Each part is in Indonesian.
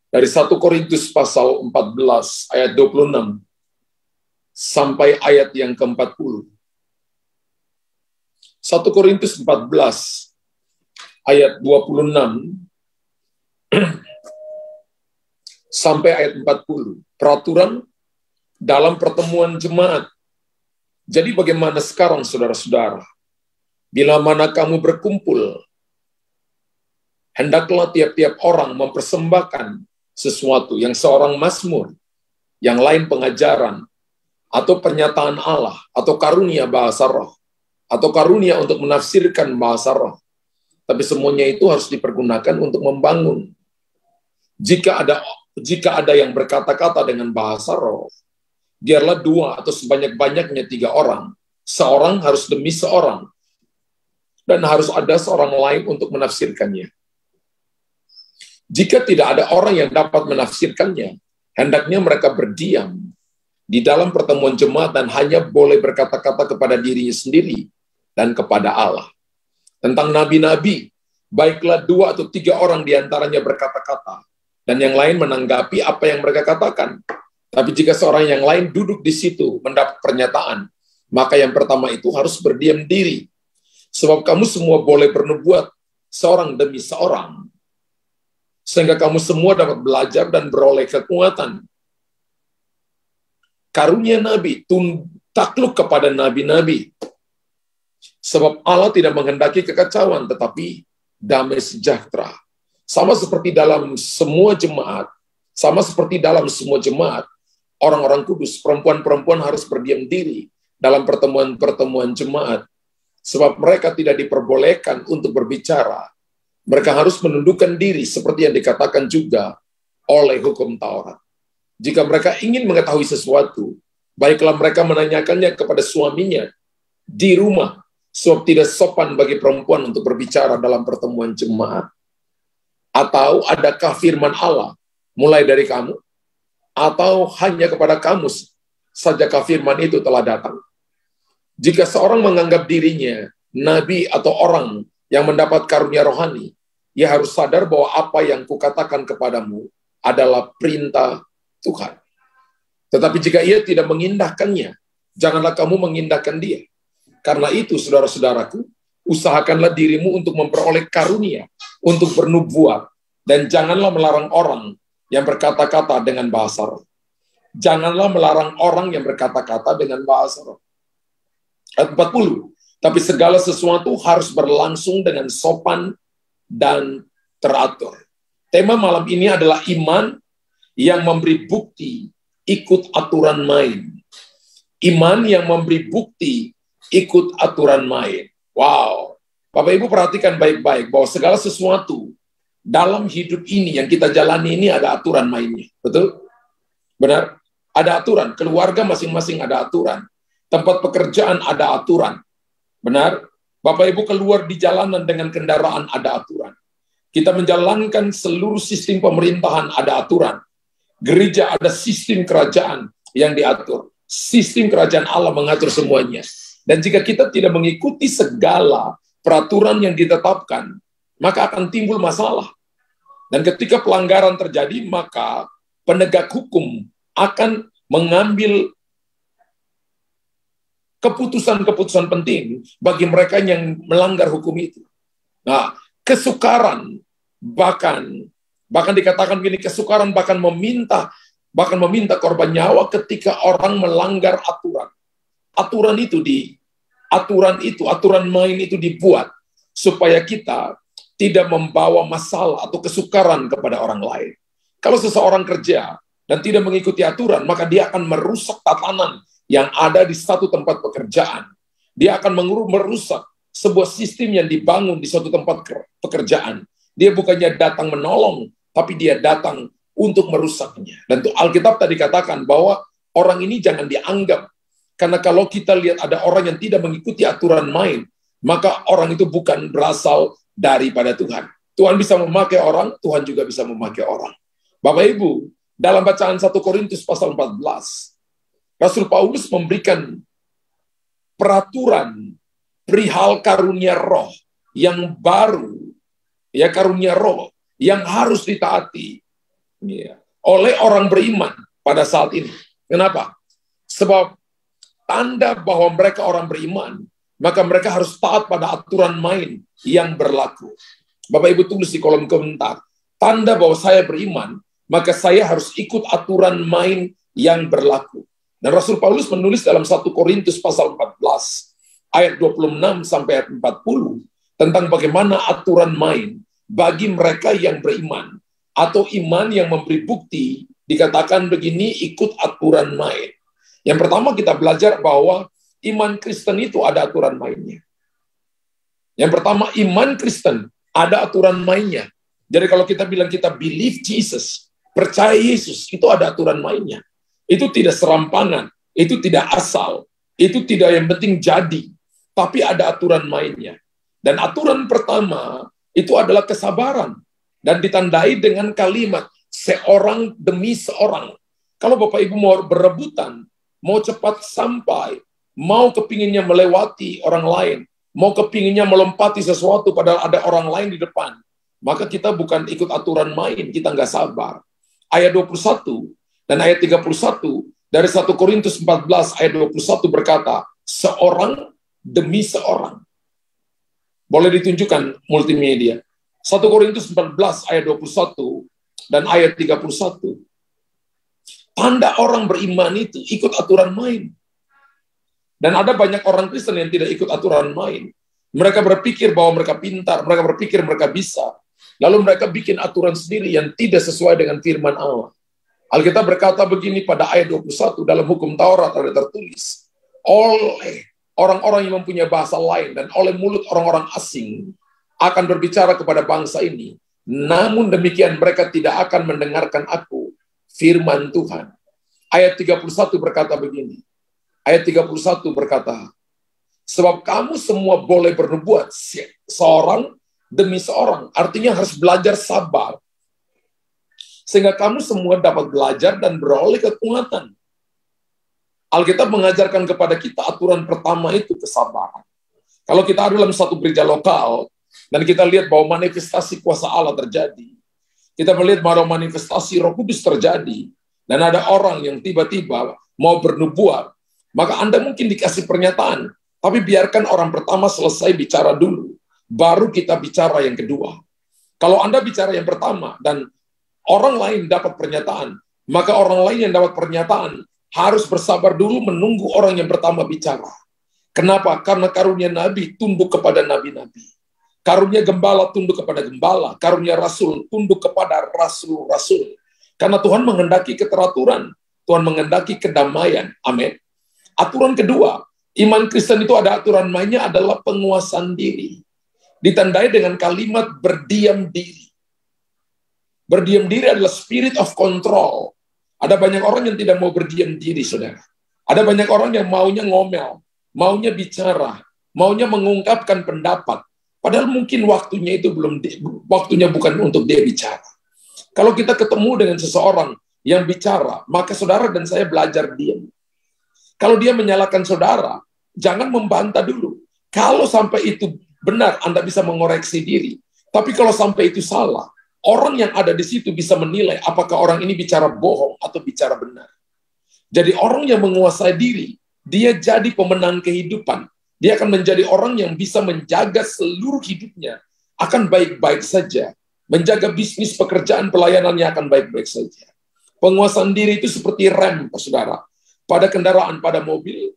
Dari 1 Korintus pasal 14 ayat 26 sampai ayat yang ke-40. 1 Korintus 14 ayat 26 sampai ayat 40. Peraturan dalam pertemuan jemaat. Jadi bagaimana sekarang saudara-saudara? Bila mana kamu berkumpul, hendaklah tiap-tiap orang mempersembahkan sesuatu, yang seorang mazmur, yang lain pengajaran, atau pernyataan Allah, atau karunia bahasa roh, atau karunia untuk menafsirkan bahasa roh. Tapi semuanya itu harus dipergunakan untuk membangun. Jika ada yang berkata-kata dengan bahasa roh, biarlah 2 atau sebanyak-banyaknya 3 orang. Seorang harus demi seorang. Dan harus ada seorang lain untuk menafsirkannya. Jika tidak ada orang yang dapat menafsirkannya, hendaknya mereka berdiam di dalam pertemuan jemaat dan hanya boleh berkata-kata kepada dirinya sendiri dan kepada Allah. Tentang nabi-nabi, baiklah 2 atau 3 orang di antaranya berkata-kata, dan yang lain menanggapi apa yang mereka katakan. Tapi jika seorang yang lain duduk di situ mendapat pernyataan, maka yang pertama itu harus berdiam diri. Sebab kamu semua boleh bernubuat seorang demi seorang, sehingga kamu semua dapat belajar dan beroleh kekuatan. Karunia nabi, takluk kepada nabi-nabi. Sebab Allah tidak menghendaki kekacauan, tetapi damai sejahtera. Sama seperti dalam semua jemaat, orang-orang kudus, perempuan-perempuan harus berdiam diri dalam pertemuan-pertemuan jemaat. Sebab mereka tidak diperbolehkan untuk berbicara. Mereka harus menundukkan diri seperti yang dikatakan juga oleh hukum Taurat. Jika mereka ingin mengetahui sesuatu, baiklah mereka menanyakannya kepada suaminya di rumah, sebab tidak sopan bagi perempuan untuk berbicara dalam pertemuan jemaat. Atau adakah firman Allah mulai dari kamu? Atau hanya kepada kamu sajakah firman itu telah datang? Jika seorang menganggap dirinya nabi atau orang yang mendapat karunia rohani, ia harus sadar bahwa apa yang kukatakan kepadamu adalah perintah Tuhan. Tetapi jika ia tidak mengindahkannya, janganlah kamu mengindahkan dia. Karena itu, saudara-saudaraku, usahakanlah dirimu untuk memperoleh karunia, untuk bernubuat, dan janganlah melarang orang yang berkata-kata dengan bahasa roh. Janganlah melarang orang yang berkata-kata dengan bahasa roh. Ayat 40. Tapi segala sesuatu harus berlangsung dengan sopan dan teratur. Tema malam ini adalah iman yang memberi bukti ikut aturan main. Iman yang memberi bukti ikut aturan main. Wow. Bapak Ibu perhatikan baik-baik bahwa segala sesuatu dalam hidup ini yang kita jalani ini ada aturan mainnya. Betul? Benar? Ada aturan. Keluarga masing-masing ada aturan. Tempat pekerjaan ada aturan. Benar? Bapak Ibu keluar di jalanan dengan kendaraan ada aturan. Kita menjalankan seluruh sistem pemerintahan ada aturan. Gereja ada sistem kerajaan yang diatur. Sistem kerajaan Allah mengatur semuanya. Dan jika kita tidak mengikuti segala peraturan yang ditetapkan, maka akan timbul masalah. Dan ketika pelanggaran terjadi, maka penegak hukum akan mengambil keputusan-keputusan penting bagi mereka yang melanggar hukum itu. Nah, kesukaran bahkan dikatakan begini, kesukaran bahkan meminta korban nyawa ketika orang melanggar aturan. Aturan main itu dibuat supaya kita tidak membawa masalah atau kesukaran kepada orang lain. Kalau seseorang kerja dan tidak mengikuti aturan, maka dia akan merusak tatanan yang ada di satu tempat pekerjaan. Dia akan merusak sebuah sistem yang dibangun di suatu tempat pekerjaan. Dia bukannya datang menolong, tapi dia datang untuk merusaknya. Dan tuh Alkitab tadi katakan bahwa orang ini jangan dianggap. Karena kalau kita lihat ada orang yang tidak mengikuti aturan main, maka orang itu bukan berasal daripada Tuhan. Tuhan bisa memakai orang, Tuhan juga bisa memakai orang. Bapak Ibu, dalam bacaan 1 Korintus pasal 14, Rasul Paulus memberikan peraturan perihal karunia roh yang baru, ya karunia roh yang harus ditaati. Ya, oleh orang beriman pada saat ini. Kenapa? Sebab tanda bahwa mereka orang beriman, maka mereka harus taat pada aturan main yang berlaku. Bapak Ibu tulis di kolom komentar, tanda bahwa saya beriman, maka saya harus ikut aturan main yang berlaku. Dan Rasul Paulus menulis dalam 1 Korintus pasal 14, ayat 26 sampai ayat 40, tentang bagaimana aturan main bagi mereka yang beriman, atau iman yang memberi bukti, dikatakan begini, ikut aturan main. Yang pertama kita belajar bahwa iman Kristen itu ada aturan mainnya. Yang pertama, iman Kristen ada aturan mainnya. Jadi kalau kita bilang kita believe Jesus, percaya Yesus, itu ada aturan mainnya. Itu tidak serampangan, itu tidak asal, itu tidak yang penting jadi, tapi ada aturan mainnya. Dan aturan pertama itu adalah kesabaran. Dan ditandai dengan kalimat seorang demi seorang. Kalau Bapak Ibu mau berebutan, mau cepat sampai, mau kepinginnya melewati orang lain, mau kepinginnya melompati sesuatu padahal ada orang lain di depan, maka kita bukan ikut aturan main, kita nggak sabar. Ayat 21 dan ayat 31 dari 1 Korintus 14 ayat 21 berkata, seorang demi seorang. Boleh ditunjukkan multimedia. 1 Korintus 14 ayat 21 dan ayat 31. Tanda orang beriman itu ikut aturan main. Dan ada banyak orang Kristen yang tidak ikut aturan main. Mereka berpikir bahwa mereka pintar, mereka berpikir mereka bisa. Lalu mereka bikin aturan sendiri yang tidak sesuai dengan firman Allah. Alkitab berkata begini pada ayat 21 dalam hukum Taurat ada tertulis, oleh orang-orang yang mempunyai bahasa lain dan oleh mulut orang-orang asing akan berbicara kepada bangsa ini. Namun demikian mereka tidak akan mendengarkan aku, firman Tuhan. Ayat 31 berkata begini. Ayat 31 berkata, sebab kamu semua boleh bernubuat seorang demi seorang. Artinya harus belajar sabar. Sehingga kamu semua dapat belajar dan beroleh kekuatan. Alkitab mengajarkan kepada kita aturan pertama itu kesabaran. Kalau kita ada dalam satu gereja lokal, dan kita lihat bahwa manifestasi kuasa Allah terjadi. Kita melihat bahwa manifestasi Roh Kudus terjadi. Dan ada orang yang tiba-tiba mau bernubuat. Maka Anda mungkin dikasih pernyataan. Tapi biarkan orang pertama selesai bicara dulu. Baru kita bicara yang kedua. Kalau Anda bicara yang pertama dan orang lain dapat pernyataan. Maka orang lain yang dapat pernyataan harus bersabar dulu menunggu orang yang pertama bicara. Kenapa? Karena karunia Nabi tunduk kepada Nabi-Nabi. Karunia gembala tunduk kepada gembala, karunia rasul tunduk kepada rasul-rasul. Karena Tuhan menghendaki keteraturan, Tuhan menghendaki kedamaian. Amin. Aturan kedua, iman Kristen itu ada aturan mainnya adalah penguasaan diri. Ditandai dengan kalimat berdiam diri. Berdiam diri adalah spirit of control. Ada banyak orang yang tidak mau berdiam diri, saudara. Ada banyak orang yang maunya ngomel, maunya bicara, maunya mengungkapkan pendapat. Padahal mungkin waktunya itu waktunya bukan untuk dia bicara. Kalau kita ketemu dengan seseorang yang bicara, maka saudara dan saya belajar diam. Kalau dia menyalahkan saudara, jangan membantah dulu. Kalau sampai itu benar, Anda bisa mengoreksi diri. Tapi kalau sampai itu salah, orang yang ada di situ bisa menilai apakah orang ini bicara bohong atau bicara benar. Jadi orang yang menguasai diri, dia jadi pemenang kehidupan. Dia akan menjadi orang yang bisa menjaga seluruh hidupnya, akan baik-baik saja. Menjaga bisnis, pekerjaan, pelayanannya akan baik-baik saja. Penguasaan diri itu seperti rem, saudara. Pada kendaraan, pada mobil,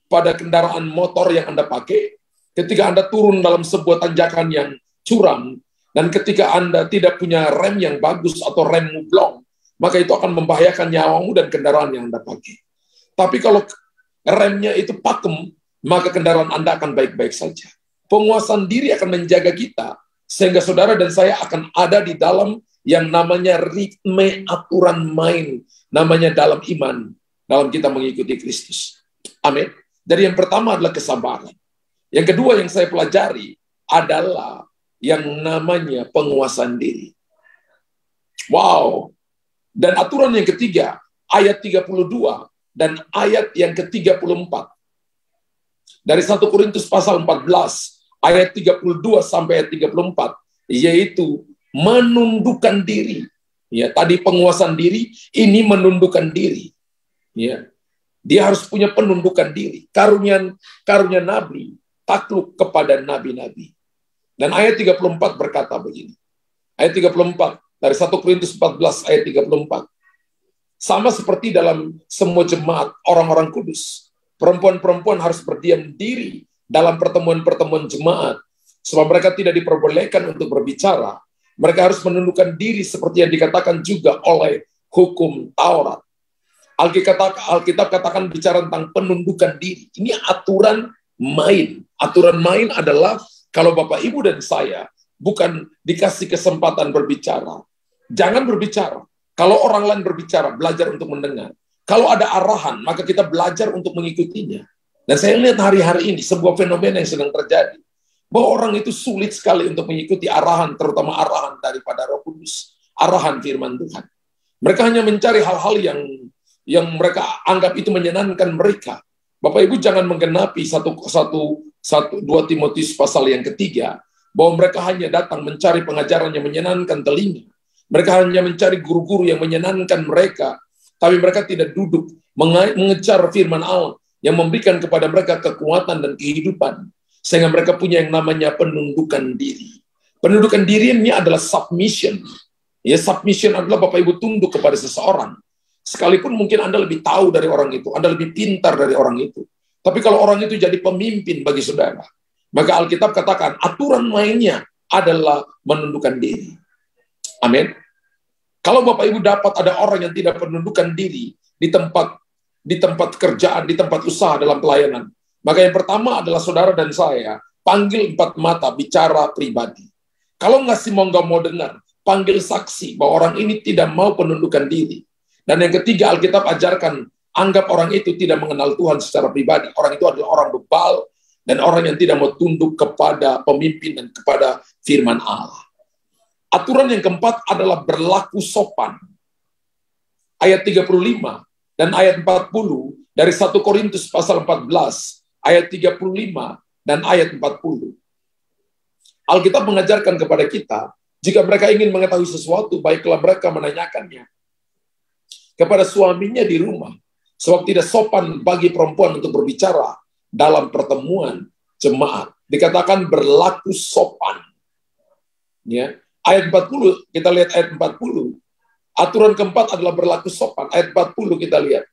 pada kendaraan motor yang Anda pakai, ketika Anda turun dalam sebuah tanjakan yang curam, dan ketika Anda tidak punya rem yang bagus atau rem mublong, maka itu akan membahayakan nyawamu dan kendaraan yang Anda pakai. Tapi kalau remnya itu pakem, maka kendaraan Anda akan baik-baik saja. Penguasaan diri akan menjaga kita, sehingga saudara dan saya akan ada di dalam yang namanya ritme aturan main, namanya dalam iman, dalam kita mengikuti Kristus. Amin. Jadi yang pertama adalah kesabaran. Yang kedua yang saya pelajari adalah yang namanya penguasaan diri. Wow. Dan aturan yang ketiga, ayat 32 dan ayat yang ke-34. Dari 1 Korintus pasal 14, ayat 32 sampai ayat 34, yaitu menundukkan diri Ya, tadi penguasaan diri, ini menundukkan diri. Ya. Dia harus punya penundukan diri. Karunia nabi takluk kepada nabi-nabi. Dan ayat 34 berkata begini. Ayat 34 dari 1 Korintus 14 ayat 34. Sama seperti dalam semua jemaat orang-orang kudus, perempuan-perempuan harus berdiam diri dalam pertemuan-pertemuan jemaat, sebab mereka tidak diperbolehkan untuk berbicara. Mereka harus menundukkan diri seperti yang dikatakan juga oleh hukum Taurat. Alkitab katakan bicara tentang penundukan diri. Ini aturan main. Aturan main adalah kalau Bapak, Ibu, dan saya bukan dikasih kesempatan berbicara, jangan berbicara. Kalau orang lain berbicara, belajar untuk mendengar. Kalau ada arahan, maka kita belajar untuk mengikutinya. Dan saya lihat hari-hari ini sebuah fenomena yang sedang terjadi. Bahwa orang itu sulit sekali untuk mengikuti arahan, terutama arahan daripada Roh Kudus, arahan firman Tuhan. Mereka hanya mencari hal-hal yang mereka anggap itu menyenangkan mereka. Bapak Ibu jangan menggenapi 2 Timotius pasal yang ketiga, bahwa mereka hanya datang mencari pengajaran yang menyenangkan telinga. Mereka hanya mencari guru-guru yang menyenangkan mereka, tapi mereka tidak duduk mengejar firman Allah yang memberikan kepada mereka kekuatan dan kehidupan, sehingga mereka punya yang namanya penundukan diri. Penundukan diri ini adalah submission. Ya, submission adalah Bapak Ibu tunduk kepada seseorang. Sekalipun mungkin Anda lebih tahu dari orang itu, Anda lebih pintar dari orang itu. Tapi kalau orang itu jadi pemimpin bagi saudara, maka Alkitab katakan aturan mainnya adalah menundukkan diri. Amin. Kalau Bapak Ibu dapat ada orang yang tidak menundukkan diri di tempat kerjaan, di tempat usaha, dalam pelayanan, maka yang pertama adalah saudara dan saya panggil 4 mata, bicara pribadi. Kalau nggak mau dengar, panggil saksi bahwa orang ini tidak mau penundukan diri. Dan yang ketiga, Alkitab ajarkan, anggap orang itu tidak mengenal Tuhan secara pribadi. Orang itu adalah orang bebal dan orang yang tidak mau tunduk kepada pemimpin dan kepada firman Allah. Aturan yang keempat adalah berlaku sopan. Ayat 35 dan ayat 40 dari 1 Korintus pasal 14, ayat 35 dan ayat 40. Alkitab mengajarkan kepada kita, jika mereka ingin mengetahui sesuatu, baiklah mereka menanyakannya kepada suaminya di rumah, sebab tidak sopan bagi perempuan untuk berbicara dalam pertemuan jemaat. Dikatakan berlaku sopan. Ya. Ayat 40, kita lihat ayat 40. Aturan keempat adalah berlaku sopan. Ayat 40 kita lihat.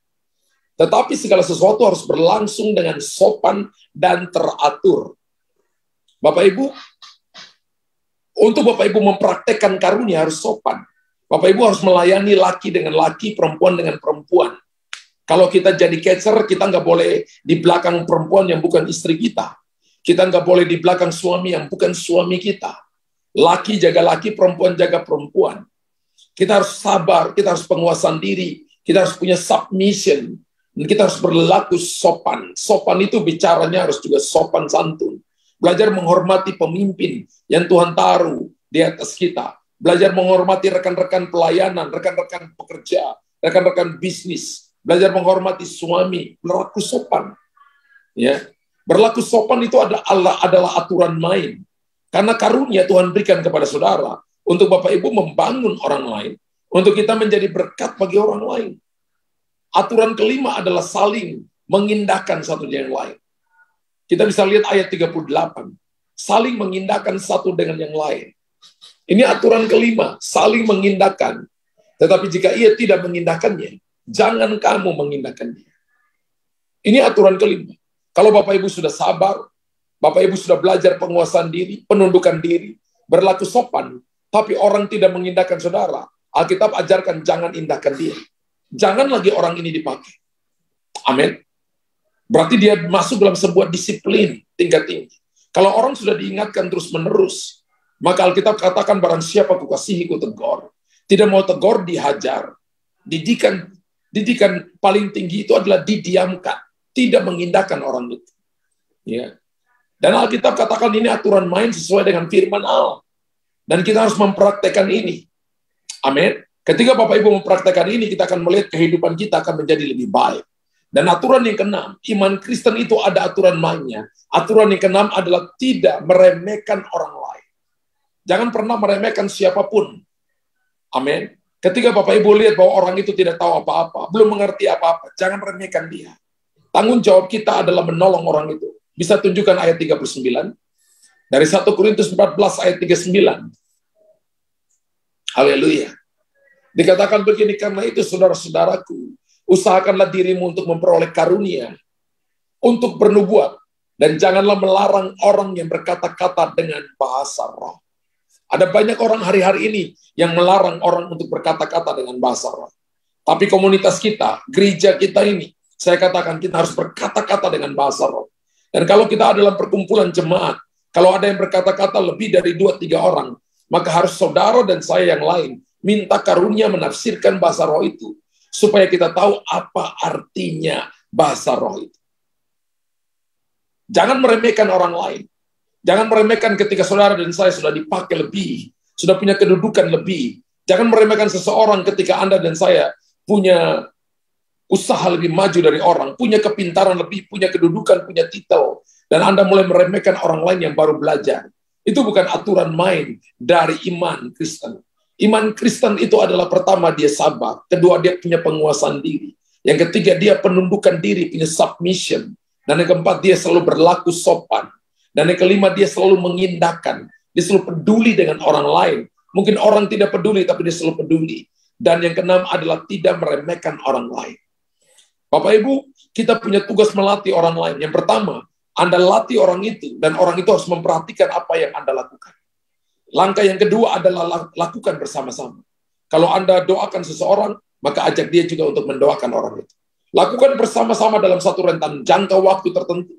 Tetapi segala sesuatu harus berlangsung dengan sopan dan teratur. Bapak Ibu, untuk Bapak Ibu mempraktekkan karunia harus sopan. Bapak Ibu harus melayani laki dengan laki, perempuan dengan perempuan. Kalau kita jadi catcher, kita nggak boleh di belakang perempuan yang bukan istri kita. Kita nggak boleh di belakang suami yang bukan suami kita. Laki jaga laki, perempuan jaga perempuan. Kita harus sabar, kita harus penguasaan diri, kita harus punya submission, dan kita harus berlaku sopan. Sopan itu bicaranya harus juga sopan santun. Belajar menghormati pemimpin yang Tuhan taruh di atas kita. Belajar menghormati rekan-rekan pelayanan, rekan-rekan pekerja, rekan-rekan bisnis. Belajar menghormati suami, berlaku sopan. Ya, berlaku sopan itu adalah aturan main. Karena karunia Tuhan berikan kepada saudara untuk Bapak Ibu membangun orang lain, untuk kita menjadi berkat bagi orang lain. Aturan kelima adalah saling mengindahkan satu dengan yang lain. Kita bisa lihat ayat 38. Saling mengindahkan satu dengan yang lain. Ini aturan kelima, saling mengindahkan. Tetapi jika ia tidak mengindahkannya, jangan kamu mengindahkannya. Ini aturan kelima. Kalau Bapak Ibu sudah sabar, Bapak Ibu sudah belajar penguasaan diri, penundukan diri, berlaku sopan, tapi orang tidak mengindahkan saudara, Alkitab ajarkan jangan indahkan dia. Jangan lagi orang ini dipakai. Amin. Berarti dia masuk dalam sebuah disiplin tingkat tinggi. Kalau orang sudah diingatkan terus-menerus, maka Alkitab katakan barang siapa kukasihi ku tegur. Tidak mau tegur, dihajar. Didikan paling tinggi itu adalah didiamkan. Tidak mengindahkan orang itu. Ya. Dan Alkitab katakan ini aturan main sesuai dengan firman Allah. Dan kita harus mempraktekkan ini. Amin. Ketika Bapak Ibu mempraktekkan ini, kita akan melihat kehidupan kita akan menjadi lebih baik. Dan aturan yang keenam, iman Kristen itu ada aturan mainnya. Aturan yang keenam adalah tidak meremehkan orang lain. Jangan pernah meremehkan siapapun. Amin. Ketika Bapak Ibu lihat bahwa orang itu tidak tahu apa-apa, belum mengerti apa-apa, jangan remehkan dia. Tanggung jawab kita adalah menolong orang itu. Bisa tunjukkan ayat 39? Dari 1 Korintus 14 ayat 39. Haleluya. Dikatakan begini, karena itu saudara-saudaraku, usahakanlah dirimu untuk memperoleh karunia, untuk bernubuat, dan janganlah melarang orang yang berkata-kata dengan bahasa roh. Ada banyak orang hari-hari ini yang melarang orang untuk berkata-kata dengan bahasa roh. Tapi komunitas kita, gereja kita ini, saya katakan kita harus berkata-kata dengan bahasa roh. Dan kalau kita adalah perkumpulan jemaat, kalau ada yang berkata-kata lebih dari 2-3 orang, maka harus saudara dan saya yang lain minta karunia menafsirkan bahasa roh itu, supaya kita tahu apa artinya bahasa roh itu. Jangan meremehkan orang lain. Jangan meremehkan ketika saudara dan saya sudah dipakai lebih, sudah punya kedudukan lebih. Jangan meremehkan seseorang ketika Anda dan saya punya usaha lebih maju dari orang, punya kepintaran lebih, punya kedudukan, punya titel, dan Anda mulai meremehkan orang lain yang baru belajar. Itu bukan aturan main dari iman Kristen. Iman Kristen itu adalah pertama dia sabar, kedua dia punya penguasaan diri, yang ketiga dia penundukan diri, punya submission, dan yang keempat dia selalu berlaku sopan, dan yang kelima dia selalu mengindahkan, dia selalu peduli dengan orang lain. Mungkin orang tidak peduli, tapi dia selalu peduli. Dan yang keenam adalah tidak meremehkan orang lain. Bapak Ibu, kita punya tugas melatih orang lain. Yang pertama, Anda latih orang itu, dan orang itu harus memperhatikan apa yang Anda lakukan. Langkah yang kedua adalah lakukan bersama-sama. Kalau Anda doakan seseorang, maka ajak dia juga untuk mendoakan orang itu. Lakukan bersama-sama dalam satu rentan jangka waktu tertentu.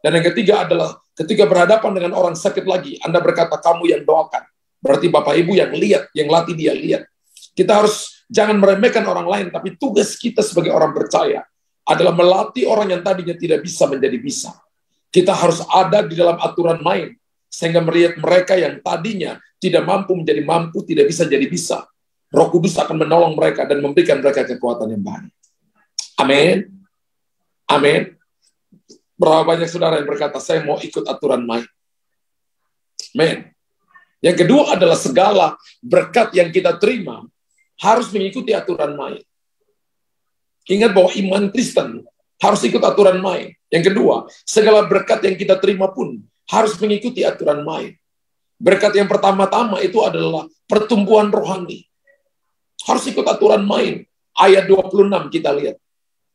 Dan yang ketiga adalah ketika berhadapan dengan orang sakit lagi, Anda berkata, kamu yang doakan. Berarti Bapak Ibu yang lihat, yang latih dia lihat. Kita harus jangan meremehkan orang lain, tapi tugas kita sebagai orang percaya adalah melatih orang yang tadinya tidak bisa menjadi bisa. Kita harus ada di dalam aturan main, sehingga melihat mereka yang tadinya tidak mampu menjadi mampu, tidak bisa jadi bisa. Roh Kudus akan menolong mereka dan memberikan mereka kekuatan yang baru. Amin. Amin. Berapa banyak saudara yang berkata, saya mau ikut aturan main. Amin. Yang kedua adalah segala berkat yang kita terima harus mengikuti aturan main. Ingat bahwa iman Kristen harus ikut aturan main. Yang kedua, segala berkat yang kita terima pun harus mengikuti aturan main. Berkat yang pertama-tama itu adalah pertumbuhan rohani. Harus ikut aturan main. Ayat 26 kita lihat.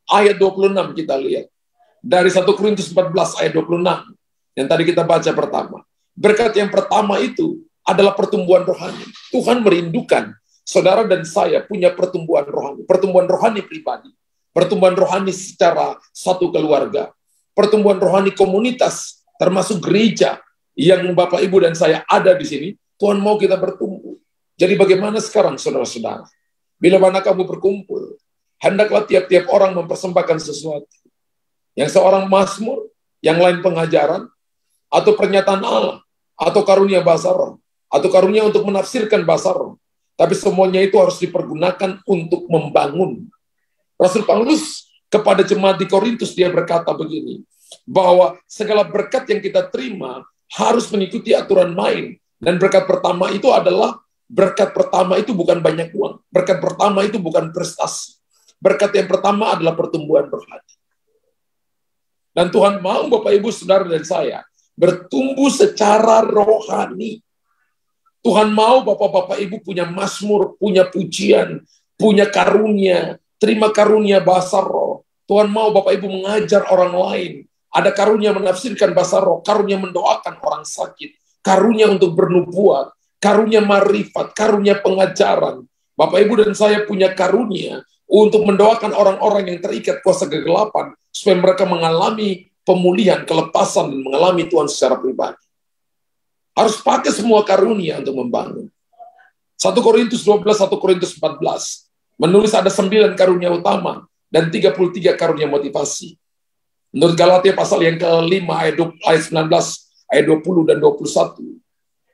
Ayat 26 kita lihat. Dari 1 Korintus 14 ayat 26. Yang tadi kita baca pertama. Berkat yang pertama itu adalah pertumbuhan rohani. Tuhan merindukan saudara dan saya punya pertumbuhan rohani. Pertumbuhan rohani pribadi. Pertumbuhan rohani secara satu keluarga. Pertumbuhan rohani komunitas, termasuk gereja yang Bapak, Ibu, dan saya ada di sini. Tuhan mau kita bertumbuh. Jadi bagaimana sekarang saudara-saudara? Bila mana kamu berkumpul, hendaklah tiap-tiap orang mempersembahkan sesuatu. Yang seorang mazmur, yang lain pengajaran, atau pernyataan Allah, atau karunia bahasa roh, atau karunia untuk menafsirkan bahasa roh. Tapi semuanya itu harus dipergunakan untuk membangun. Rasul Paulus kepada jemaat di Korintus dia berkata begini, bahwa segala berkat yang kita terima harus mengikuti aturan main. Dan berkat pertama itu adalah, berkat pertama itu bukan banyak uang. Berkat pertama itu bukan prestasi. Berkat yang pertama adalah pertumbuhan rohani. Dan Tuhan mau Bapak, Ibu, Saudara, dan saya bertumbuh secara rohani. Tuhan mau Bapak-Bapak, Ibu punya mazmur, punya pujian, punya karunia, terima karunia bahasa roh. Tuhan mau Bapak Ibu mengajar orang lain. Ada karunia menafsirkan bahasa roh, karunia mendoakan orang sakit, karunia untuk bernubuat, karunia marifat, karunia pengajaran. Bapak Ibu dan saya punya karunia untuk mendoakan orang-orang yang terikat kuasa kegelapan, supaya mereka mengalami pemulihan, kelepasan, dan mengalami Tuhan secara pribadi. Harus pakai semua karunia untuk membangun. 1 Korintus 12, 1 Korintus 14. Menulis ada 9 karunia utama dan 33 karunia motivasi. Menurut Galatia pasal yang ke-5 ayat 19, ayat 20 dan 21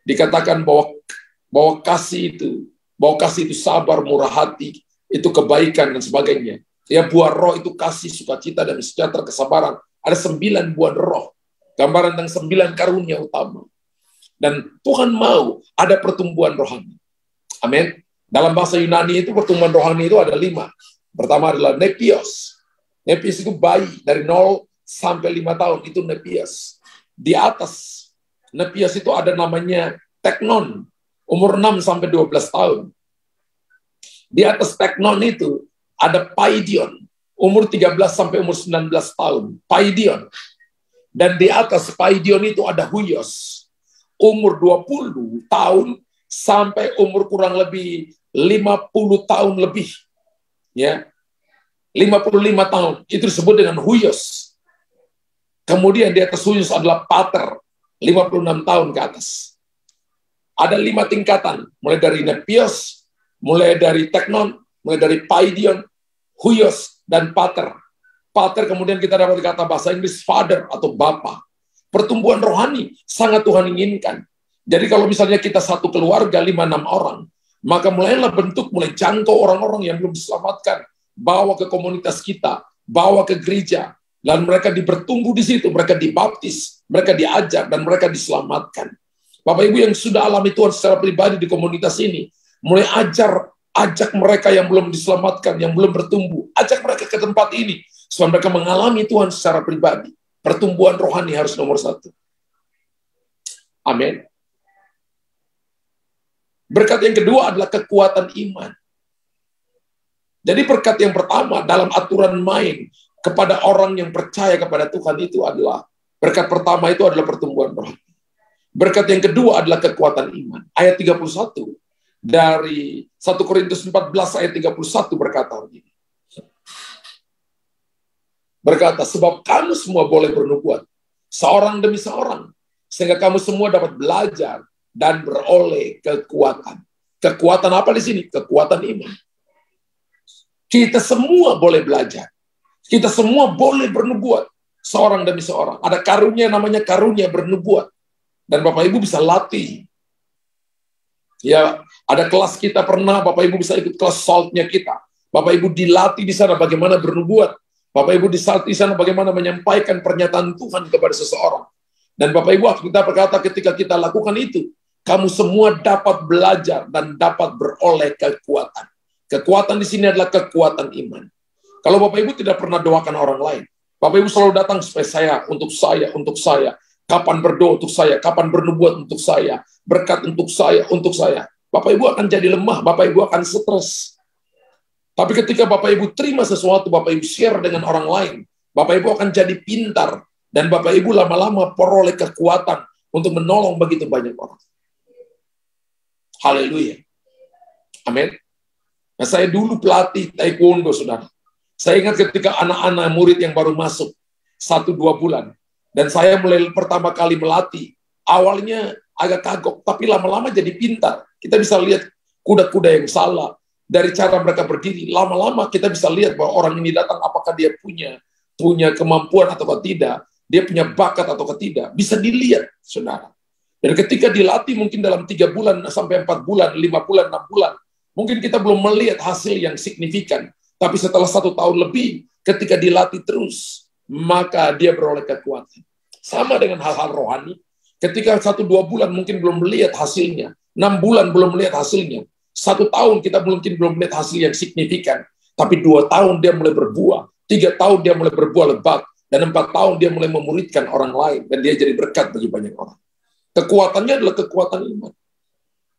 dikatakan bahwa kasih itu sabar, murah hati, itu kebaikan dan sebagainya. Ya, buah roh itu kasih, sukacita, dan sejahtera, kesabaran. Ada 9 buah roh. Gambaran tentang 9 karunia utama. Dan Tuhan mau ada pertumbuhan rohani. Amin. Dalam bahasa Yunani itu pertumbuhan rohani itu ada 5. Pertama adalah nepios. Nepios itu bayi dari 0 sampai 5 tahun, itu nepios. Di atas nepios itu ada namanya teknon, umur 6 sampai 12 tahun. Di atas teknon itu ada paidion, umur 13 sampai umur 19 tahun. Paidion. Dan di atas paidion itu ada huios, umur 20 tahun sampai umur kurang lebih 50 tahun lebih. Ya. 55 tahun, itu disebut dengan huios. Kemudian di atas huios adalah pater, 56 tahun ke atas. Ada 5 tingkatan, mulai dari nepios, mulai dari teknon, mulai dari paidion, huios, dan pater. Pater kemudian kita dapat kata bahasa Inggris father atau bapa. Pertumbuhan rohani sangat Tuhan inginkan. Jadi kalau misalnya kita satu keluarga 5-6 orang, maka mulailah bentuk, mulai jangkau orang-orang yang belum diselamatkan, bawa ke komunitas kita, bawa ke gereja, dan mereka bertumbuh di situ, mereka dibaptis, mereka diajar, dan mereka diselamatkan. Bapak Ibu yang sudah alami Tuhan secara pribadi di komunitas ini, mulai ajak mereka yang belum diselamatkan, yang belum bertumbuh, ajak mereka ke tempat ini, supaya mereka mengalami Tuhan secara pribadi. Pertumbuhan rohani harus nomor 1. Amin. Berkat yang kedua adalah kekuatan iman. Jadi berkat yang pertama dalam aturan main kepada orang yang percaya kepada Tuhan itu adalah, berkat pertama itu adalah pertumbuhan rohani. Berkat yang kedua adalah kekuatan iman. Ayat 31 dari 1 Korintus 14 ayat 31 berkata begini. Berkata, sebab kamu semua boleh bernubuat, seorang demi seorang, sehingga kamu semua dapat belajar dan beroleh kekuatan. Kekuatan apa di sini? Kekuatan iman. Kita semua boleh belajar. Kita semua boleh bernubuat, seorang demi seorang. Ada karunia namanya karunia bernubuat. Dan Bapak Ibu bisa latih. Ya, ada kelas kita pernah, Bapak Ibu bisa ikut kelas saltnya kita. Bapak Ibu dilatih di sana bagaimana bernubuat. Bapak Ibu di sana bagaimana menyampaikan pernyataan Tuhan kepada seseorang. Dan Bapak Ibu, kita berkata ketika kita lakukan itu, kamu semua dapat belajar dan dapat beroleh kekuatan. Kekuatan di sini adalah kekuatan iman. Kalau Bapak Ibu tidak pernah doakan orang lain, Bapak Ibu selalu datang supaya saya, untuk saya. Kapan berdoa untuk saya, kapan bernubuat untuk saya, berkat untuk saya. Bapak Ibu akan jadi lemah, Bapak Ibu akan stres. Tapi ketika Bapak Ibu terima sesuatu, Bapak Ibu share dengan orang lain, Bapak Ibu akan jadi pintar, dan Bapak Ibu lama-lama peroleh kekuatan untuk menolong begitu banyak orang. Haleluya. Amin. Nah, saya dulu pelatih taekwondo, saudara. Saya ingat ketika anak-anak murid yang baru masuk, 1-2 bulan, dan saya mulai pertama kali melatih, awalnya agak kagok, tapi lama-lama jadi pintar. Kita bisa lihat kuda-kuda yang salah, dari cara mereka berdiri, lama-lama kita bisa lihat bahwa orang ini datang apakah dia punya kemampuan atau tidak, dia punya bakat atau tidak, bisa dilihat, saudara. Dan ketika dilatih mungkin dalam 3 bulan sampai 4 bulan, 5 bulan, 6 bulan, mungkin kita belum melihat hasil yang signifikan, tapi setelah 1 tahun lebih, ketika dilatih terus, maka dia beroleh kekuatan. Sama dengan hal-hal rohani, ketika 1-2 bulan mungkin belum melihat hasilnya, 6 bulan belum melihat hasilnya, 1 tahun kita mungkin belum melihat hasil yang signifikan, tapi 2 tahun dia mulai berbuah, 3 tahun dia mulai berbuah lebat, dan 4 tahun dia mulai memuridkan orang lain, dan dia jadi berkat bagi banyak orang. Kekuatannya adalah kekuatan iman.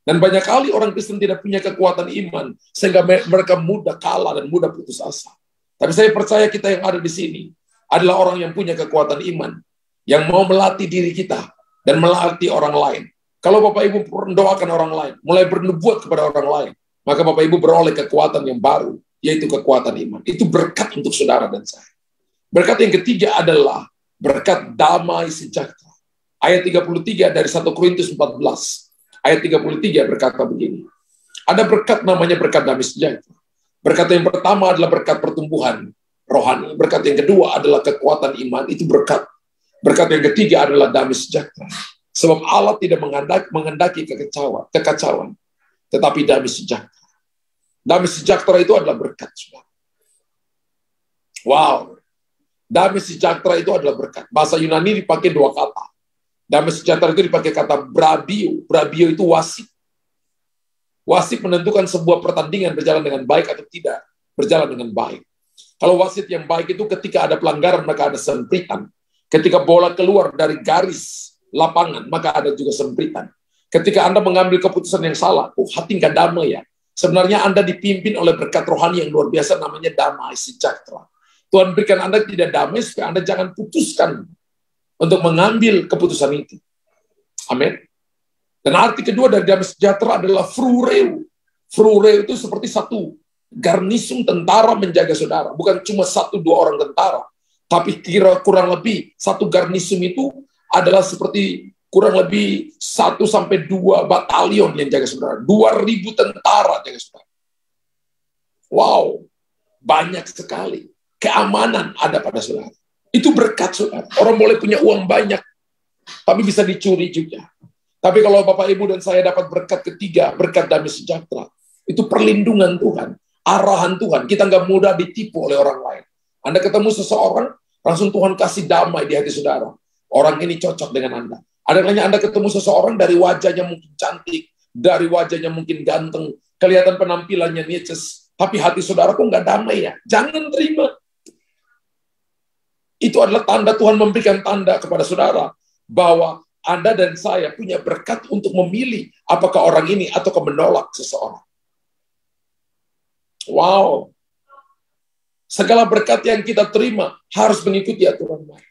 Dan banyak kali orang Kristen tidak punya kekuatan iman, sehingga mereka mudah kalah dan mudah putus asa. Tapi saya percaya kita yang ada di sini adalah orang yang punya kekuatan iman, yang mau melatih diri kita, dan melatih orang lain. Kalau Bapak Ibu mendoakan orang lain, mulai bernubuat kepada orang lain, maka Bapak Ibu beroleh kekuatan yang baru, yaitu kekuatan iman. Itu berkat untuk saudara dan saya. Berkat yang ketiga adalah berkat damai sejahtera. Ayat 33 dari 1 Korintus 14. Ayat 33 berkata begini. Ada berkat namanya berkat damai sejahtera. Berkat yang pertama adalah berkat pertumbuhan rohani. Berkat yang kedua adalah kekuatan iman. Itu berkat. Berkat yang ketiga adalah damai sejahtera. Sebab Allah tidak menghendaki kekacauan, tetapi damai sejahtera. Damai sejahtera itu adalah berkat, saudara. Wow. Damai sejahtera itu adalah berkat. Bahasa Yunani dipakai 2 kata. Damai sejahtera itu dipakai kata brabio. Brabio itu wasit. Wasit menentukan sebuah pertandingan berjalan dengan baik atau tidak berjalan dengan baik. Kalau wasit yang baik itu ketika ada pelanggaran, maka ada sempritan. Ketika bola keluar dari garis lapangan, maka ada juga sempritan. Ketika Anda mengambil keputusan yang salah, hati nggak damai ya. Sebenarnya Anda dipimpin oleh berkat rohani yang luar biasa, namanya damai sejahtera. Tuhan berikan Anda tidak damai supaya Anda jangan putuskan untuk mengambil keputusan itu. Amin. Dan arti kedua dari damai sejahtera adalah frureu. Frureu itu seperti satu garnisun tentara menjaga saudara. Bukan cuma 1-2 orang tentara. Tapi kurang lebih satu garnisun itu adalah seperti kurang lebih 1-2 batalion yang jaga saudara. 2.000 tentara jaga saudara. Wow, banyak sekali. Keamanan ada pada saudara. Itu berkat saudara. Orang boleh punya uang banyak, tapi bisa dicuri juga. Tapi kalau Bapak, Ibu, dan saya dapat berkat ketiga, berkat damai sejahtera, itu perlindungan Tuhan, arahan Tuhan. Kita nggak mudah ditipu oleh orang lain. Anda ketemu seseorang, langsung Tuhan kasih damai di hati saudara. Orang ini cocok dengan Anda. Ada kalanya Anda ketemu seseorang dari wajahnya mungkin cantik, dari wajahnya mungkin ganteng, kelihatan penampilannya nices, tapi hati saudara kok nggak damai ya. Jangan terima. Itu adalah tanda Tuhan memberikan tanda kepada saudara bahwa Anda dan saya punya berkat untuk memilih apakah orang ini atau menolak seseorang. Wow. Segala berkat yang kita terima harus mengikuti aturan main.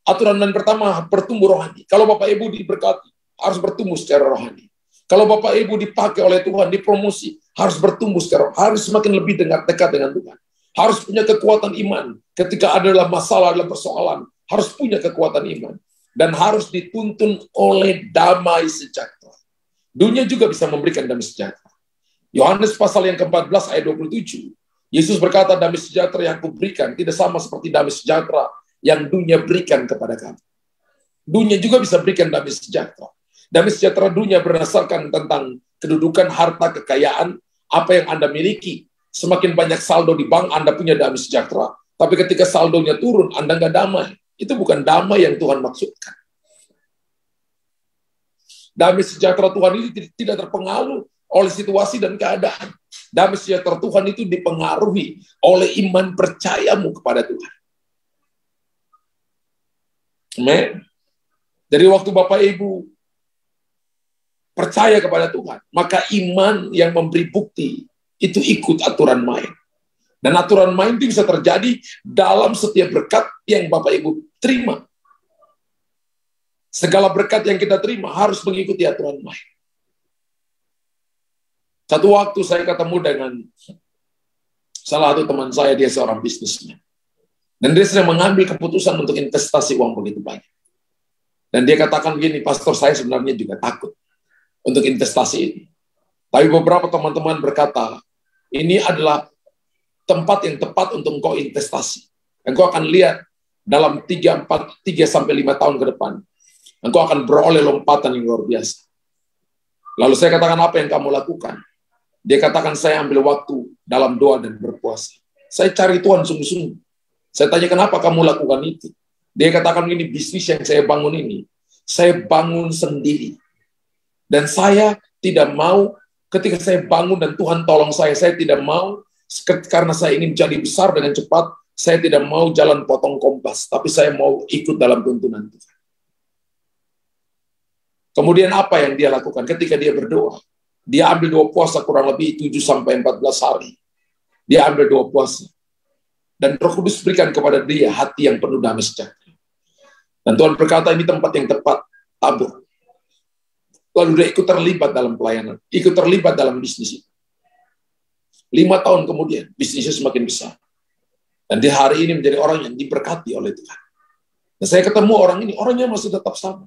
Aturan main pertama, bertumbuh rohani. Kalau Bapak Ibu diberkati, harus bertumbuh secara rohani. Kalau Bapak Ibu dipakai oleh Tuhan, dipromosi, harus bertumbuh secara rohani. Harus semakin lebih dekat dengan Tuhan. Harus punya kekuatan iman. Ketika adalah masalah, adalah persoalan, harus punya kekuatan iman. Dan harus dituntun oleh damai sejahtera. Dunia juga bisa memberikan damai sejahtera. Yohanes pasal yang ke-14 ayat 27. Yesus berkata, damai sejahtera yang kuberikan tidak sama seperti damai sejahtera yang dunia berikan kepada kamu. Dunia juga bisa berikan damai sejahtera. Damai sejahtera dunia berdasarkan tentang kedudukan, harta, kekayaan, apa yang Anda miliki. Semakin banyak saldo di bank, Anda punya damai sejahtera. Tapi ketika saldonya turun, Anda nggak damai. Itu bukan damai yang Tuhan maksudkan. Damai sejahtera Tuhan itu tidak terpengaruh oleh situasi dan keadaan. Damai sejahtera Tuhan itu dipengaruhi oleh iman percayamu kepada Tuhan. Amen. Dari waktu Bapak Ibu percaya kepada Tuhan, maka iman yang memberi bukti itu ikut aturan main. Dan aturan main itu bisa terjadi dalam setiap berkat yang Bapak Ibu terima. Segala berkat yang kita terima harus mengikuti aturan main. Satu waktu saya ketemu dengan salah satu teman saya, dia seorang bisnismen. Dan dia sedang mengambil keputusan untuk investasi uang begitu banyak. Dan dia katakan gini, pastor, saya sebenarnya juga takut untuk investasi ini. Tapi beberapa teman-teman berkata, ini adalah tempat yang tepat untuk engkau investasi. Engkau akan lihat dalam 3-5 tahun ke depan, engkau akan beroleh lompatan yang luar biasa. Lalu saya katakan, apa yang kamu lakukan? Dia katakan, saya ambil waktu dalam doa dan berpuasa. Saya cari Tuhan sungguh-sungguh. Saya tanya, kenapa kamu lakukan itu? Dia katakan, ini bisnis yang saya bangun ini, saya bangun sendiri. Dan saya tidak mau, ketika saya bangun dan Tuhan tolong saya tidak mau, karena saya ingin jadi besar dengan cepat, saya tidak mau jalan potong kompas, tapi saya mau ikut dalam tuntunan Tuhan. Kemudian apa yang dia lakukan? Ketika dia berdoa, dia ambil 2 puasa kurang lebih 7-14 hari. Dia ambil 2 puasa. Dan Roh Kudus berikan kepada dia hati yang penuh damai sejahtera. Dan Tuhan berkata, ini tempat yang tepat, tabur. Lalu dia ikut terlibat dalam pelayanan, ikut terlibat dalam bisnis itu. 5 tahun kemudian, bisnisnya semakin besar. Dan dia hari ini menjadi orang yang diberkati oleh Tuhan. Dan saya ketemu orang ini, orangnya masih tetap sama.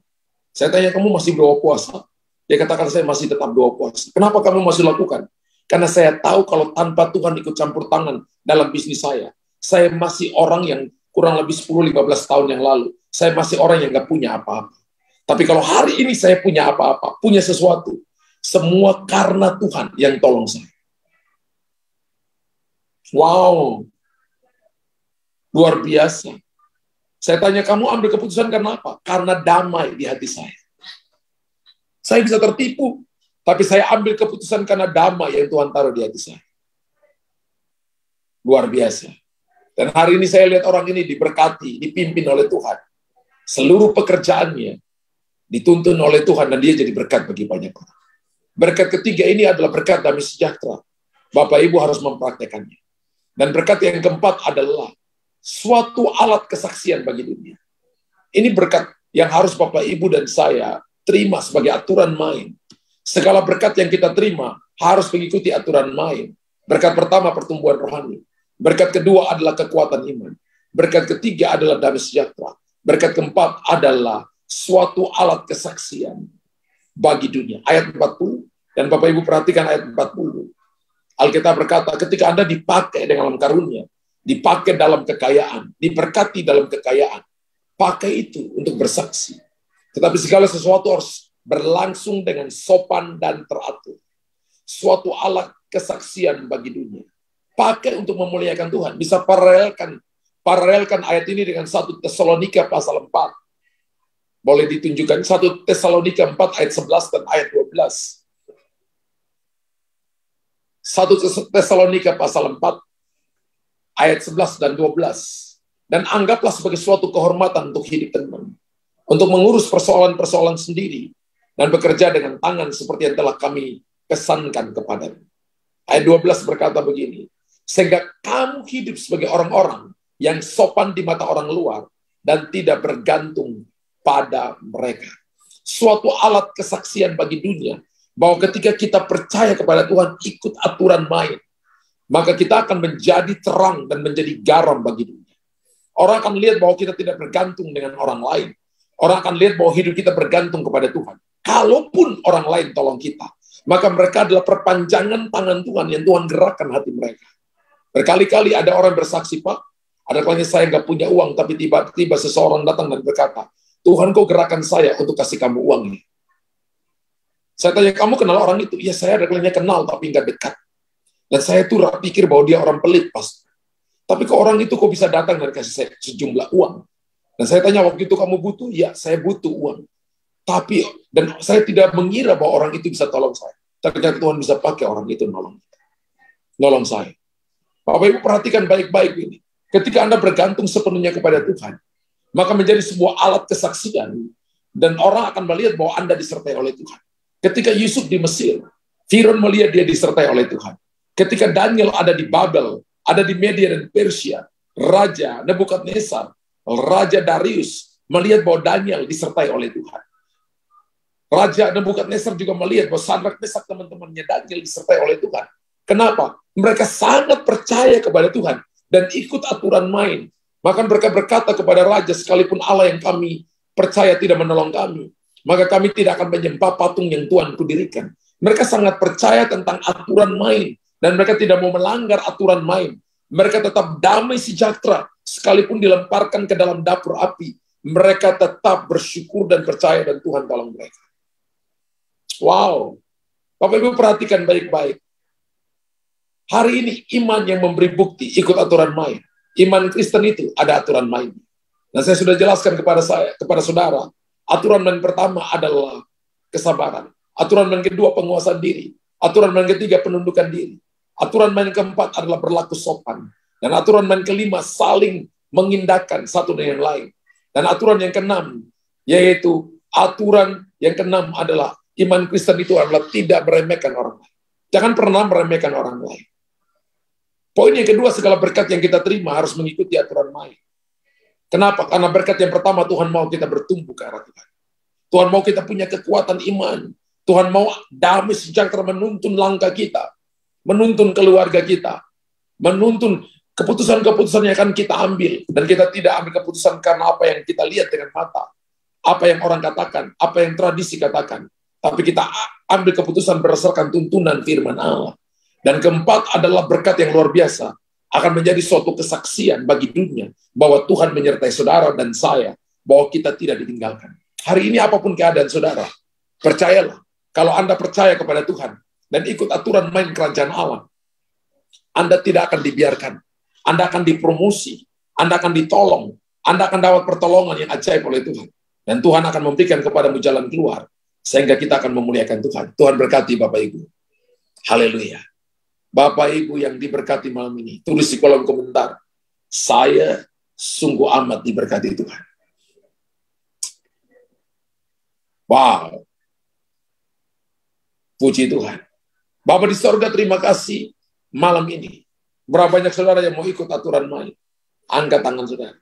Saya tanya, kamu masih berdoa puasa? Dia katakan, saya masih tetap doa puasa. Kenapa kamu masih lakukan? Karena saya tahu kalau tanpa Tuhan ikut campur tangan dalam bisnis saya masih orang yang kurang lebih 10-15 tahun yang lalu, saya masih orang yang nggak punya apa-apa. Tapi kalau hari ini saya punya apa-apa, punya sesuatu, semua karena Tuhan yang tolong saya. Wow, luar biasa. Saya tanya, kamu ambil keputusan karena apa? Karena damai di hati saya. Saya bisa tertipu. Tapi saya ambil keputusan karena damai yang Tuhan taruh di hati saya. Luar biasa. Dan hari ini saya lihat orang ini diberkati, dipimpin oleh Tuhan. Seluruh pekerjaannya dituntun oleh Tuhan dan dia jadi berkat bagi banyak orang. Berkat ketiga ini adalah berkat damai sejahtera. Bapak Ibu harus mempraktekannya. Dan berkat yang keempat adalah suatu alat kesaksian bagi dunia. Ini berkat yang harus Bapak Ibu dan saya terima sebagai aturan main. Segala berkat yang kita terima harus mengikuti aturan main. Berkat pertama pertumbuhan rohani. Berkat kedua adalah kekuatan iman. Berkat ketiga adalah damai sejahtera. Berkat keempat adalah suatu alat kesaksian bagi dunia. Ayat 40. Dan Bapak Ibu perhatikan ayat 40. Alkitab berkata, ketika Anda dipakai dengan karunia, dipakai dalam kekayaan, diberkati dalam kekayaan, pakai itu untuk bersaksi. Tetapi segala sesuatu harus berlangsung dengan sopan dan teratur. Suatu alat kesaksian bagi dunia. Pakai untuk memuliakan Tuhan. Bisa paralelkan ayat ini dengan 1 Tesalonika pasal 4. Boleh ditunjukkan 1 Tesalonika 4 ayat 11 dan ayat 12. 1 Tesalonika pasal 4 ayat 11 dan 12. Dan anggaplah sebagai suatu kehormatan untuk hidup tenang. Untuk mengurus persoalan-persoalan sendiri. Dan bekerja dengan tangan seperti yang telah kami pesankan kepadamu. Ayat 12 berkata begini. Sehingga kamu hidup sebagai orang-orang yang sopan di mata orang luar. Dan tidak bergantung pada mereka. Suatu alat kesaksian bagi dunia. Bahwa ketika kita percaya kepada Tuhan, ikut aturan main. Maka kita akan menjadi terang dan menjadi garam bagi dunia. Orang akan lihat bahwa kita tidak bergantung dengan orang lain. Orang akan lihat bahwa hidup kita bergantung kepada Tuhan. Kalaupun orang lain tolong kita, maka mereka adalah perpanjangan tangan Tuhan yang Tuhan gerakkan hati mereka. Berkali-kali ada orang bersaksi, Pak, ada kalanya saya nggak punya uang, tapi tiba-tiba seseorang datang dan berkata, Tuhan kau gerakan saya untuk kasih kamu uang ini. Saya tanya, kamu kenal orang itu? Ya saya ada kalanya kenal, tapi nggak dekat. Dan saya tuh pikir bahwa dia orang pelit, Pas. Tapi ke orang itu kok bisa datang dan kasih saya sejumlah uang. Dan saya tanya, waktu itu kamu butuh? Ya, saya butuh uang. Tapi, dan saya tidak mengira bahwa orang itu bisa tolong saya. Ternyata Tuhan bisa pakai orang itu nolong saya. Bapak Ibu perhatikan baik-baik ini. Ketika Anda bergantung sepenuhnya kepada Tuhan, maka menjadi sebuah alat kesaksian. Dan orang akan melihat bahwa Anda disertai oleh Tuhan. Ketika Yusuf di Mesir, Firaun melihat dia disertai oleh Tuhan. Ketika Daniel ada di Babel, ada di Media dan Persia, Raja Nebukadnezar, Raja Darius melihat bahwa Daniel disertai oleh Tuhan. Raja Nebukadnezar juga melihat bahwa Sadrak, Mesak, teman-temannya Daniel disertai oleh Tuhan. Kenapa? Mereka sangat percaya kepada Tuhan dan ikut aturan main. Maka mereka berkata kepada Raja, sekalipun Allah yang kami percaya tidak menolong kami, maka kami tidak akan menyembah patung yang Tuhan kudirikan. Mereka sangat percaya tentang aturan main dan mereka tidak mau melanggar aturan main. Mereka tetap damai sejahtera, sekalipun dilemparkan ke dalam dapur api. Mereka tetap bersyukur dan percaya dan Tuhan tolong mereka. Wow, Bapak Ibu perhatikan baik-baik. Hari ini iman yang memberi bukti ikut aturan main. Iman Kristen itu ada aturan main. Nah, saya sudah jelaskan kepada saudara. Aturan main pertama adalah kesabaran. Aturan main kedua penguasaan diri. Aturan main ketiga penundukan diri. Aturan main keempat adalah berlaku sopan. Dan aturan main kelima saling mengindahkan satu dengan yang lain. Dan aturan yang keenam, yaitu aturan yang keenam adalah iman Kristen itu adalah tidak meremehkan orang lain. Jangan pernah meremehkan orang lain. Poin yang kedua, segala berkat yang kita terima harus mengikuti aturan main. Kenapa? Karena berkat yang pertama, Tuhan mau kita bertumbuh ke arah Tuhan. Tuhan mau kita punya kekuatan iman. Tuhan mau damai sejahtera menuntun langkah kita. Menuntun keluarga kita. Menuntun keputusan-keputusan yang akan kita ambil. Dan kita tidak ambil keputusan karena apa yang kita lihat dengan mata. Apa yang orang katakan. Apa yang tradisi katakan. Tapi kita ambil keputusan berdasarkan tuntunan firman Allah. Dan keempat adalah berkat yang luar biasa. Akan menjadi suatu kesaksian bagi dunia. Bahwa Tuhan menyertai saudara dan saya. Bahwa kita tidak ditinggalkan. Hari ini apapun keadaan saudara. Percayalah. Kalau Anda percaya kepada Tuhan. Dan ikut aturan main kerajaan Allah. Anda tidak akan dibiarkan. Anda akan dipromosi. Anda akan ditolong. Anda akan dapat pertolongan yang ajaib oleh Tuhan. Dan Tuhan akan memberikan kepadamu jalan keluar. Sehingga kita akan memuliakan Tuhan. Tuhan berkati Bapak Ibu. Haleluya. Bapak Ibu yang diberkati malam ini, tulis di kolom komentar, saya sungguh amat diberkati Tuhan. Wow. Puji Tuhan. Bapa di sorga, terima kasih malam ini. Berapa banyak saudara yang mau ikut aturan main? Angkat tangan saudara.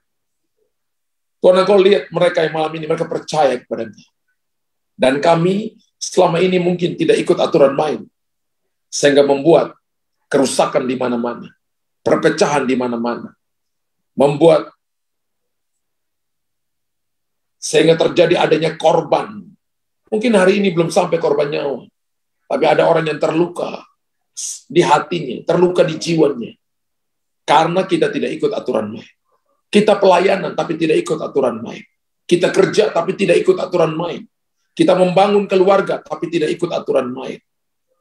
Tuhan, Engkau lihat mereka yang malam ini, mereka percaya kepada Engkau. Dan kami selama ini mungkin tidak ikut aturan main. Sehingga membuat kerusakan di mana-mana. Perpecahan di mana-mana. Membuat sehingga terjadi adanya korban. Mungkin hari ini belum sampai korban nyawa. Tapi ada orang yang terluka di hatinya, terluka di jiwanya. Karena kita tidak ikut aturan main. Kita pelayanan tapi tidak ikut aturan main. Kita kerja tapi tidak ikut aturan main. Kita membangun keluarga tapi tidak ikut aturan main.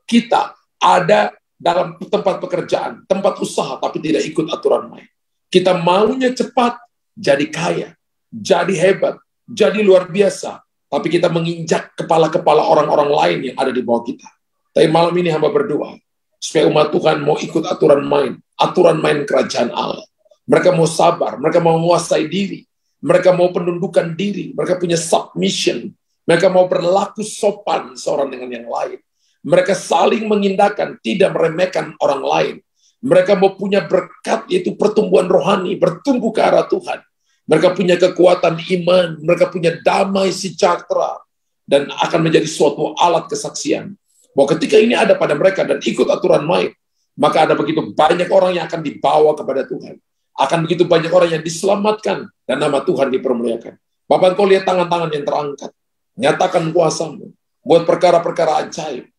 Kita ada dalam tempat pekerjaan, tempat usaha tapi tidak ikut aturan main. Kita maunya cepat, jadi kaya, jadi hebat, jadi luar biasa. Tapi kita menginjak kepala-kepala orang-orang lain yang ada di bawah kita. Tapi malam ini hamba berdoa, supaya umat Tuhan mau ikut aturan main kerajaan Allah. Mereka mau sabar, mereka mau menguasai diri, mereka mau penundukan diri, mereka punya submission, mereka mau berlaku sopan seorang dengan yang lain. Mereka saling mengindahkan, tidak meremehkan orang lain. Mereka mau punya berkat, yaitu pertumbuhan rohani, bertumbuh ke arah Tuhan. Mereka punya kekuatan iman, mereka punya damai sejahtera, dan akan menjadi suatu alat kesaksian. Bahwa ketika ini ada pada mereka dan ikut aturan main, maka ada begitu banyak orang yang akan dibawa kepada Tuhan. Akan begitu banyak orang yang diselamatkan, dan nama Tuhan dipermuliakan. Bapak, Engkau lihat tangan-tangan yang terangkat. Nyatakan kuasa-Mu, buat perkara-perkara ajaib,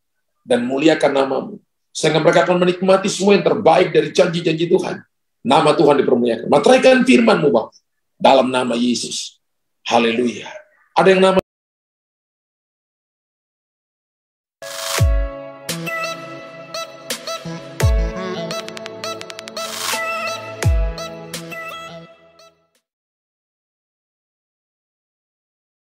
dan muliakan nama-Mu. Sehingga mereka akan menikmati semua yang terbaik dari janji-janji Tuhan. Nama Tuhan dipermuliakan. Materaikan firman-Mu, Bapak. Dalam nama Yesus. Haleluya. Ada yang nama